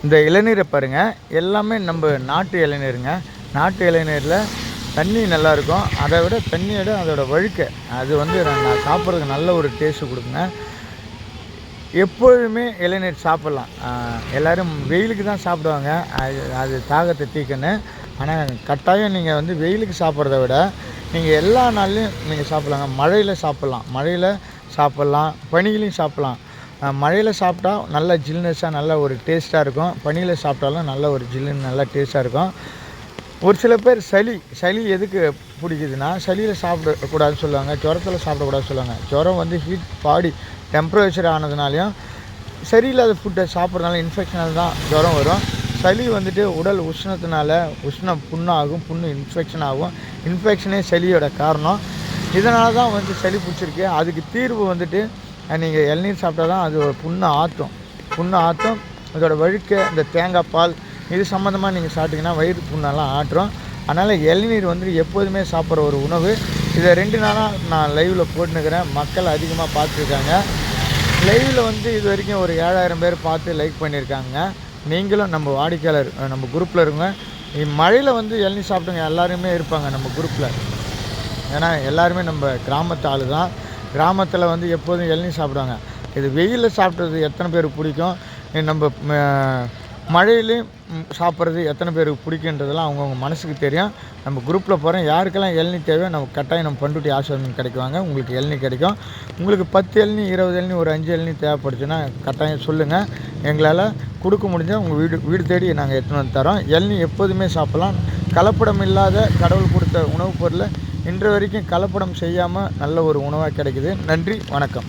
இந்த இளநீரை பாருங்கள், எல்லாமே நம்ம நாட்டு இளநீருங்க. நாட்டு இளநீரில் தண்ணி நல்லாயிருக்கும். அதை விட தண்ணியோட அதோட வழுக்க அது வந்து நான் சாப்பிட்றதுக்கு நல்ல ஒரு டேஸ்ட்டு கொடுக்குங்க. எப்பொழுதுமே இளநீர் சாப்பிட்லாம். எல்லோரும் வெயிலுக்கு தான் சாப்பிடுவாங்க, அது தாகத்தை தீர்க்குன்னு. ஆனால் கட்டாயம் நீங்கள் வந்து வெயிலுக்கு சாப்பிட்றத விட நீங்கள் எல்லா நாள்லேயும் நீங்கள் சாப்பிட்லாங்க. மழையில் சாப்பிட்லாம், பனியிலையும் சாப்பிட்லாம். மழையில் சாப்பிட்டா நல்லா ஜில்னஸாக நல்ல ஒரு டேஸ்ட்டாக இருக்கும். பனியில் சாப்பிட்டாலும் நல்ல ஒரு ஜில்லுன்னு நல்லா டேஸ்ட்டாக இருக்கும். ஒரு சில பேர் சளி எதுக்கு பிடிக்குதுன்னா, சளியில் சாப்பிடக்கூடாதுன்னு சொல்லுவாங்க, ஜுரத்தில் சாப்பிடக்கூடாதுன்னு சொல்லுவாங்க. ஜுரம் வந்து ஹீட் பாடி டெம்பரேச்சர் ஆனதுனாலையும் சரியில்லாத ஃபுட்டை சாப்பிட்றதுனால இன்ஃபெக்ஷனால் தான் ஜுரம் வரும். சளி வந்துட்டு உடல் உஷ்ணத்தினால உஷ்ணம் புண்ணாகும், புண்ணு இன்ஃபெக்ஷன் ஆகும். இன்ஃபெக்ஷனே சளியோட காரணம். இதனால தான் வந்து சளி பிடிச்சிருக்கு. அதுக்கு தீர்வு வந்துட்டு நீங்கள் இளநீர் சாப்பிட்டா தான் அது ஒரு புண்ணை ஆற்றும். அதோட வழுக்க இந்த தேங்காய் பால் இது சம்மந்தமாக நீங்கள் சாப்பிட்டிங்கன்னா வயிறு புண்ணெல்லாம் ஆற்றும். அதனால் இளநீர் வந்து எப்போதுமே சாப்பிட்ற ஒரு உணவு. இதை 2 நாளாக நான் லைவில் போட்டுன்னுக்கிறேன். மக்கள் அதிகமாக பார்த்துருக்காங்க. லைவில் வந்து இது வரைக்கும் ஒரு 7000 பேர் பார்த்து லைக் பண்ணியிருக்காங்க. நீங்களும் நம்ம வாடிக்கையாளர் நம்ம குரூப்பில் இருங்க. மழையில் வந்து இளநீர் சாப்பிட்டுங்க எல்லாருமே இருப்பாங்க நம்ம குரூப்பில். ஏன்னா எல்லாருமே நம்ம கிராமத்து ஆள் தான். கிராமத்தில் வந்து எப்போதும் இளநீர் சாப்பிடுவாங்க. இது வெயிலில் சாப்பிட்றது எத்தனை பேருக்கு பிடிக்கும், நம்ம மழையிலையும் சாப்பிட்றது எத்தனை பேருக்கு பிடிக்குன்றதெல்லாம் அவங்கவுங்க மனசுக்கு தெரியும். நம்ம குரூப்பில் போகிறோம். யாருக்கெல்லாம் இளநீர் தேவையோ நம்ம கட்டாயம் நம்ம பண்ருட்டி ஆசிரியர் கிடைக்குவாங்க. உங்களுக்கு இளநீர் கிடைக்கும். உங்களுக்கு 10 இளநீர் 20 இளநீர் ஒரு 5 இளநீர் தேவைப்படுச்சுன்னா கட்டாயம் சொல்லுங்கள். எங்களால் கொடுக்க முடிஞ்சால் உங்கள் வீடு தேடி நாங்கள் எடுத்துன்னு வந்து தரோம். இளநீர் எப்போதுமே சாப்பிட்லாம். கலப்படம் இல்லாத கடவுள் கொடுத்த உணவுப் பொருளை இன்று வரைக்கும் கலப்படம் செய்யாமல் நல்ல ஒரு உணவாக கிடைக்குது. நன்றி, வணக்கம்.